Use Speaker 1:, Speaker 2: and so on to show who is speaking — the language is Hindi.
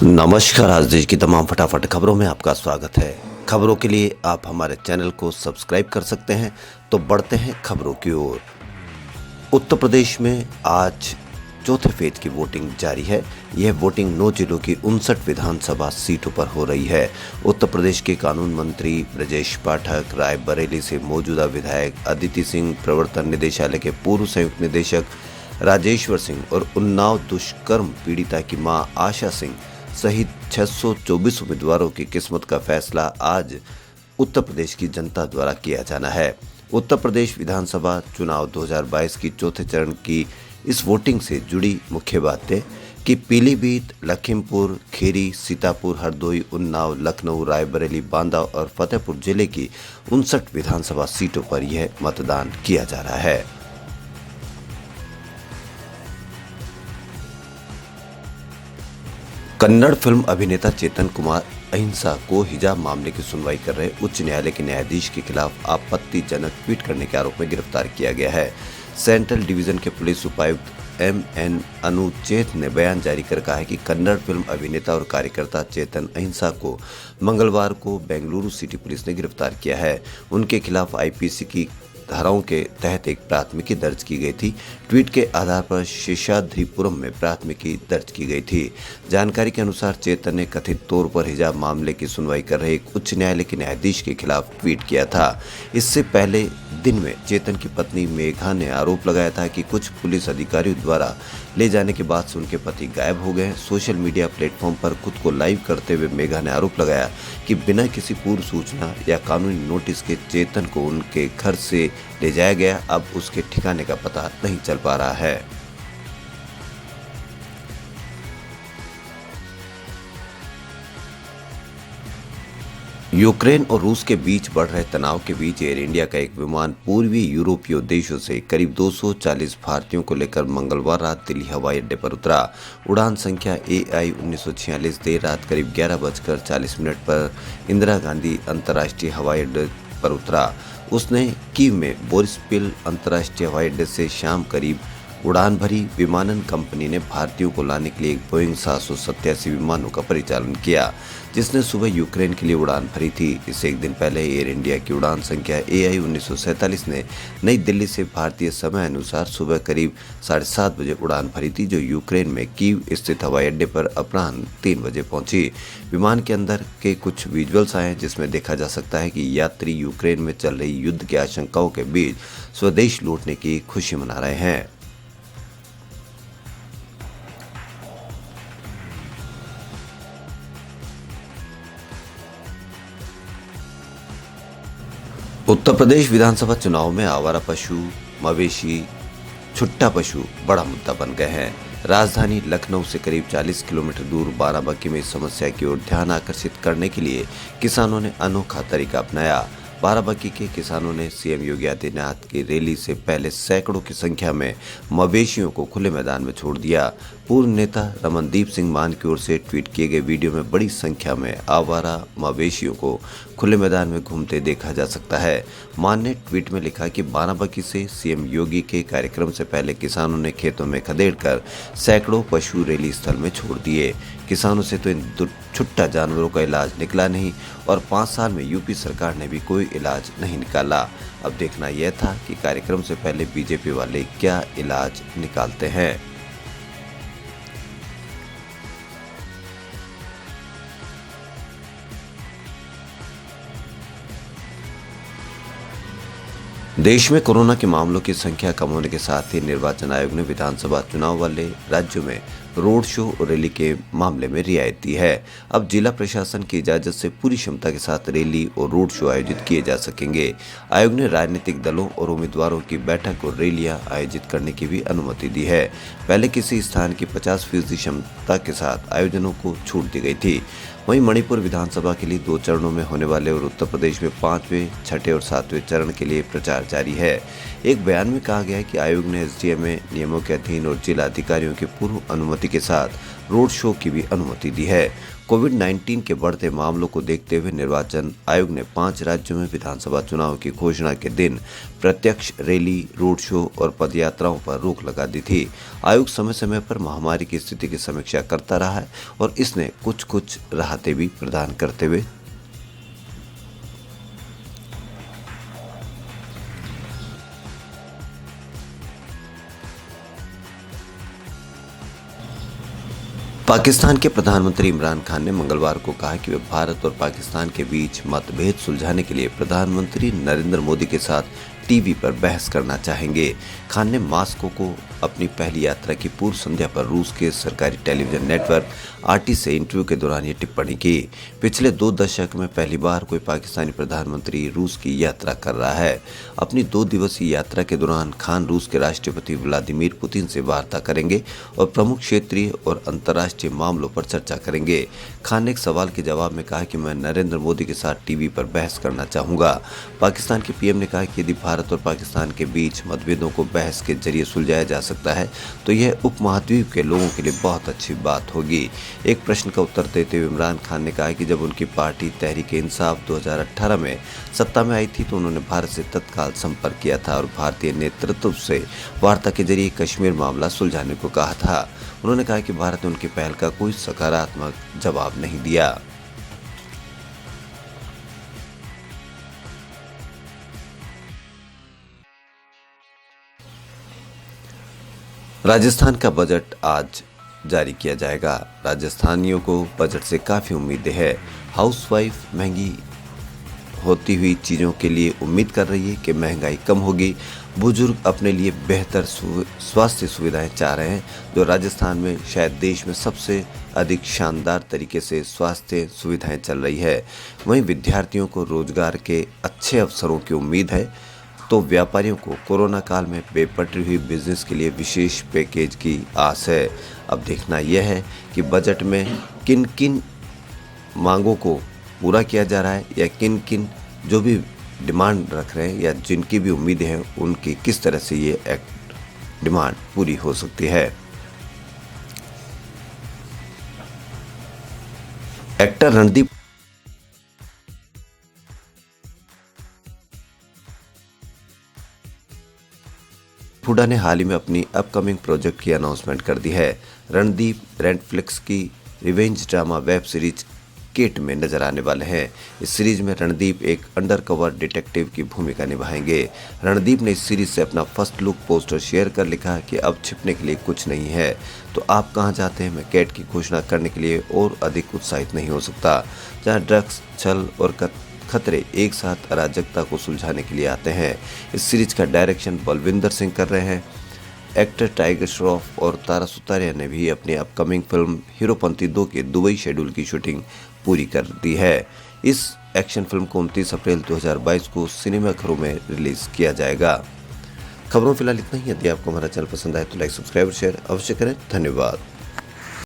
Speaker 1: नमस्कार। आज देश की तमाम फटाफट खबरों में आपका स्वागत है। खबरों के लिए आप हमारे चैनल को सब्सक्राइब कर सकते हैं। तो बढ़ते हैं खबरों की ओर। उत्तर प्रदेश में आज चौथे फेज की वोटिंग जारी है। यह वोटिंग 9 जिलों की 59 विधानसभा सीटों पर हो रही है। उत्तर प्रदेश के कानून मंत्री ब्रजेश पाठक, रायबरेली से मौजूदा विधायक अदिति सिंह, प्रवर्तन निदेशालय के पूर्व संयुक्त निदेशक राजेश्वर सिंह और उन्नाव दुष्कर्म पीड़िता की मां आशा सिंह सहित 624 उम्मीदवारों की किस्मत का फैसला आज उत्तर प्रदेश की जनता द्वारा किया जाना है। उत्तर प्रदेश विधानसभा चुनाव 2022 की चौथे चरण की इस वोटिंग से जुड़ी मुख्य बातें कि पीलीभीत, लखीमपुर खीरी, सीतापुर, हरदोई, उन्नाव, लखनऊ, रायबरेली, बांदा और फतेहपुर जिले की 59 विधानसभा सीटों पर यह मतदान किया जा रहा है। कन्नड़ फिल्म अभिनेता चेतन कुमार अहिंसा को हिजाब मामले की सुनवाई कर रहे उच्च न्यायालय के न्यायाधीश के खिलाफ आपत्तिजनक ट्वीट करने के आरोप में गिरफ्तार किया गया है। सेंट्रल डिवीजन के पुलिस उपायुक्त एम.एन. अनुचेत ने बयान जारी कर कहा है कि कन्नड़ फिल्म अभिनेता और कार्यकर्ता चेतन अहिंसा को मंगलवार को बेंगलुरु सिटी पुलिस ने गिरफ्तार किया है। उनके खिलाफ आईपीसी की धाराओं के तहत एक प्राथमिकी दर्ज की गई थी। ट्वीट के आधार पर शेषाद्रिपुरम में प्राथमिकी दर्ज की गई थी। जानकारी के अनुसार चेतन ने कथित तौर पर हिजाब मामले की सुनवाई कर रहे एक उच्च न्यायालय के न्यायाधीश के खिलाफ ट्वीट किया था। इससे पहले दिन में चेतन की पत्नी मेघा ने आरोप लगाया था कि कुछ पुलिस अधिकारियों द्वारा ले जाने के बाद से उनके पति गायब हो गए। सोशल मीडिया प्लेटफॉर्म पर खुद को लाइव करते हुए मेघा ने आरोप लगाया कि बिना किसी पूर्व सूचना या कानूनी नोटिस के चेतन को उनके घर से ले जाया गया। अब उसके ठिकाने का पता नहीं चल पा रहा है। यूक्रेन और रूस के बीच बढ़ रहे तनाव के बीच एयर इंडिया का एक विमान पूर्वी यूरोपीय देशों से करीब 240 भारतीयों को लेकर मंगलवार रात दिल्ली हवाई अड्डे पर उतरा। उड़ान संख्या AI 1946 देर रात करीब 11:40 पर इंदिरा गांधी अंतर्राष्ट्रीय हवाई अड्डे पर उतरा। उसने कीव में बोरिसपिल अंतर्राष्ट्रीय हवाई अड्डे से शाम करीब उड़ान भरी। विमानन कंपनी ने भारतीयों को लाने के लिए एक बोइंग 787 विमानों का परिचालन किया, जिसने सुबह यूक्रेन के लिए उड़ान भरी थी। इससे एक दिन पहले एयर इंडिया की उड़ान संख्या AI 1947 ने नई दिल्ली से भारतीय समय अनुसार सुबह करीब 7:30 बजे उड़ान भरी थी, जो यूक्रेन में कीव स्थित हवाई अड्डे पर अपराह्न 3 बजे पहुंची। विमान के अंदर के कुछ विजुअल्स आए जिसमें देखा जा सकता है कि यात्री यूक्रेन में चल रही युद्ध की आशंकाओं के बीच स्वदेश लौटने की खुशी मना रहे हैं। उत्तर प्रदेश विधानसभा चुनाव में आवारा पशु, मवेशी, छुट्टा पशु बड़ा मुद्दा बन गए हैं। राजधानी लखनऊ से करीब 40 किलोमीटर दूर बाराबंकी में इस समस्या की ओर ध्यान आकर्षित करने के लिए किसानों ने अनोखा तरीका अपनाया। बाराबंकी के किसानों ने सीएम योगी आदित्यनाथ की रैली से पहले सैकड़ों की संख्या में मवेशियों को खुले मैदान में छोड़ दिया। पूर्व नेता रमनदीप सिंह मान की ओर से ट्वीट किए गए वीडियो में बड़ी संख्या में आवारा मवेशियों को खुले मैदान में घूमते देखा जा सकता है। मान ने ट्वीट में लिखा कि बाराबंकी से सीएम योगी के कार्यक्रम से पहले किसानों ने खेतों में खदेड़कर सैकड़ों पशु रैली स्थल में छोड़ दिए। किसानों से तो इन छुट्टा जानवरों का इलाज निकला नहीं और 5 साल में यूपी सरकार ने भी कोई इलाज नहीं निकाला। अब देखना यह था कि कार्यक्रम से पहले बीजेपी वाले क्या इलाज निकालते हैं। देश में कोरोना के मामलों की संख्या कम होने के साथ ही निर्वाचन आयोग ने विधानसभा चुनाव वाले राज्यों में रोड शो और रैली के मामले में रियायत दी है। अब जिला प्रशासन की इजाजत से पूरी क्षमता के साथ रैली और रोड शो आयोजित किए जा सकेंगे। आयोग ने राजनीतिक दलों और उम्मीदवारों की बैठक और रैलियां आयोजित करने की भी अनुमति दी है। पहले किसी स्थान की 50% क्षमता के साथ आयोजनों को छूट दी गई थी। वहीं मणिपुर विधानसभा के लिए 2 चरणों में होने वाले और उत्तर प्रदेश में 5वें, 6ठे और 7वें चरण के लिए प्रचार जारी है। एक बयान में कहा गया है कि आयोग ने SDMA नियमों के अधीन और जिला अधिकारियों की पूर्व अनुमति के साथ रोड शो की भी अनुमति दी है। कोविड-19 के बढ़ते मामलों को देखते हुए निर्वाचन आयोग ने 5 राज्यों में विधानसभा चुनाव की घोषणा के दिन प्रत्यक्ष रैली, रोड शो और पदयात्राओं पर रोक लगा दी थी। आयोग समय समय पर महामारी की स्थिति की समीक्षा करता रहा है और इसने कुछ राहतें भी प्रदान करते हुए पाकिस्तान के प्रधानमंत्री इमरान खान ने मंगलवार को कहा कि वे भारत और पाकिस्तान के बीच मतभेद सुलझाने के लिए प्रधानमंत्री नरेंद्र मोदी के साथ टीवी पर बहस करना चाहेंगे। खान ने मास्को को अपनी पहली यात्रा की पूर्व संध्या पर रूस के सरकारी टेलीविजन नेटवर्क आरटी से इंटरव्यू के दौरान ये टिप्पणी की। पिछले 2 दशक में पहली बार कोई पाकिस्तानी प्रधानमंत्री रूस की यात्रा कर रहा है। अपनी 2 दिवसीय यात्रा के दौरान खान रूस के राष्ट्रपति व्लादिमीर पुतिन से वार्ता करेंगे और प्रमुख क्षेत्रीय और अंतर्राष्ट्रीय मामलों पर चर्चा करेंगे। खान ने एक सवाल के जवाब में कहा कि मैं नरेंद्र मोदी के साथ टीवी पर बहस करना चाहूंगा। पाकिस्तान के पीएम ने कहा कि यदि भारत और पाकिस्तान के बीच मतभेदों को बहस के जरिए सुलझाया जा सकता है तो यह उपमहाद्वीप के लोगों के लिए बहुत अच्छी बात होगी। एक प्रश्न का उत्तर देते हुए इमरान खान ने कहा कि जब उनकी पार्टी तहरीक-ए-इंसाफ 2018 में सत्ता में आई थी तो उन्होंने भारत से तत्काल संपर्क किया था और भारतीय नेतृत्व से वार्ता के जरिए कश्मीर मामला सुलझाने को कहा था। उन्होंने कहा कि भारत ने उनकी पहल का कोई सकारात्मक जवाब नहीं दिया। राजस्थान का बजट आज जारी किया जाएगा। राजस्थानियों को बजट से काफ़ी उम्मीदें हैं। हाउसवाइफ महंगी होती हुई चीज़ों के लिए उम्मीद कर रही है कि महंगाई कम होगी। बुजुर्ग अपने लिए बेहतर स्वास्थ्य सुविधाएं चाह रहे हैं, जो राजस्थान में शायद देश में सबसे अधिक शानदार तरीके से स्वास्थ्य सुविधाएं चल रही है। वहीं विद्यार्थियों को रोजगार के अच्छे अवसरों की उम्मीद है, तो व्यापारियों को कोरोना काल में बेपटरी हुई बिजनेस के लिए विशेष पैकेज की आस है। अब देखना यह है कि बजट में किन किन मांगों को पूरा किया जा रहा है या किन किन जो भी डिमांड रख रहे हैं या जिनकी भी उम्मीदें हैं उनकी किस तरह से ये डिमांड पूरी हो सकती है। एक्टर रणदीप हुड्डा ने हाल ही में अपनी अपकमिंग प्रोजेक्ट की अनाउंसमेंट कर दी है। रणदीप नेटफ्लिक्स की revenge drama web series Cat में नजर आने वाले हैं। इस सीरीज में रणदीप एक अंडरकवर डिटेक्टिव की भूमिका निभाएंगे। रणदीप ने इस सीरीज से अपना फर्स्ट लुक पोस्टर शेयर कर लिखा कि अब छिपने के लिए कुछ नहीं है, तो आप कहां जाते हैं। मैं कैट की घोषणा करने के लिए और अधिक उत्साहित नहीं हो सकता, जहां ड्रग्स, छल और खतरे एक साथ अराजकता को सुलझाने के लिए आते हैं। इस सीरीज का डायरेक्शन बलविंदर सिंह कर रहे हैं। एक्टर टाइगर श्रॉफ और तारा सुतारिया ने भी अपनी अपकमिंग फिल्म हीरोपंती 2 के दुबई शेड्यूल की शूटिंग पूरी कर दी है। इस एक्शन फिल्म को 29 अप्रैल 2022 को सिनेमाघरों में रिलीज किया जाएगा। खबरों फिलहाल इतना ही। यदि आपको हमारा चैनल पसंद आए तो लाइक, सब्सक्राइब और शेयर अवश्य करें। धन्यवाद।